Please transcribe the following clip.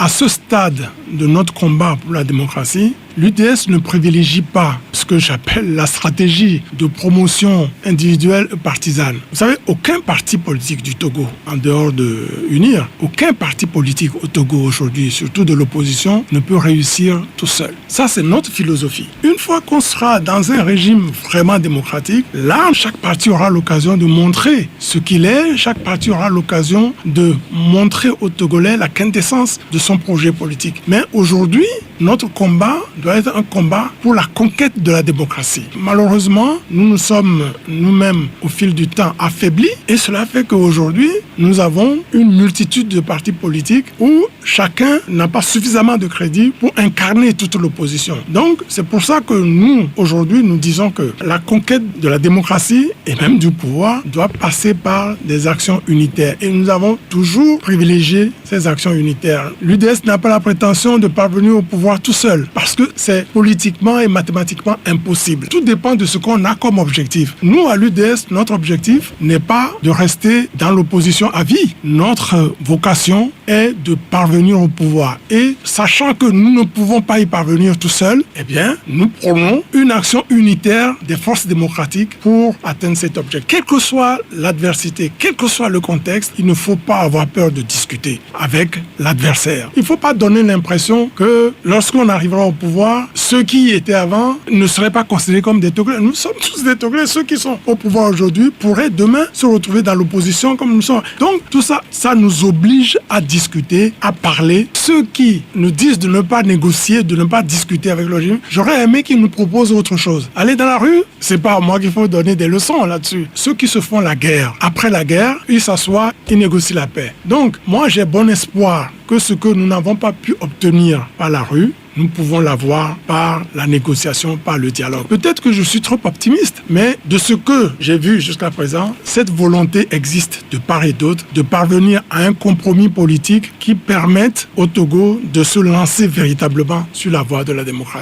à ce stade de notre combat pour la démocratie, l'UDS ne privilégie pas ce que j'appelle la stratégie de promotion individuelle et partisane. Vous savez, aucun parti politique du Togo, en dehors de UNIR, aucun parti politique au Togo aujourd'hui, surtout de l'opposition, ne peut réussir tout seul. Ça, c'est notre philosophie. Une fois qu'on sera dans un régime vraiment démocratique, là, chaque parti aura l'occasion de montrer ce qu'il est, chaque parti aura l'occasion de montrer aux Togolais la quintessence de son projet politique. Mais aujourd'hui, notre combat doit être un combat pour la conquête de la démocratie. Malheureusement, nous nous sommes nous-mêmes au fil du temps affaiblis et cela fait qu'aujourd'hui, nous avons une multitude de partis politiques où chacun n'a pas suffisamment de crédit pour incarner toute l'opposition. Donc, c'est pour ça que nous, aujourd'hui, nous disons que la conquête de la démocratie et même du pouvoir doit passer par des actions unitaires. Et nous avons toujours privilégié ces actions unitaires. L'UDS n'a pas la prétention de parvenir au pouvoir tout seul parce que c'est politiquement et mathématiquement impossible. Tout dépend de ce qu'on a comme objectif. Nous, à l'UDS, notre objectif n'est pas de rester dans l'opposition à vie. Notre vocation est de parvenir au pouvoir. Et sachant que nous ne pouvons pas y parvenir tout seuls, eh bien, nous prônons une action unitaire des forces démocratiques pour atteindre cet objectif. Quelle que soit l'adversité, quel que soit le contexte, il ne faut pas avoir peur de discuter avec l'adversaire. Il ne faut pas donner l'impression que lorsqu'on arrivera au pouvoir, ceux qui étaient avant ne seraient pas considérés comme des Togolais. Nous sommes tous des Togolais. Ceux qui sont au pouvoir aujourd'hui pourraient demain se retrouver dans l'opposition comme nous sommes. Donc tout ça, ça nous oblige à discuter, à parler. Ceux qui nous disent de ne pas négocier, de ne pas discuter avec le régime, j'aurais aimé qu'ils nous proposent autre chose. Aller dans la rue, c'est pas à moi qu'il faut donner des leçons là-dessus. Ceux qui se font la guerre, après la guerre, ils s'assoient, ils négocient la paix. Donc moi j'ai bon espoir que ce que nous n'avons pas pu obtenir par la rue, nous pouvons l'avoir par la négociation, par le dialogue. Peut-être que je suis trop optimiste, mais de ce que j'ai vu jusqu'à présent, cette volonté existe de part et d'autre de parvenir à un compromis politique qui permette au Togo de se lancer véritablement sur la voie de la démocratie.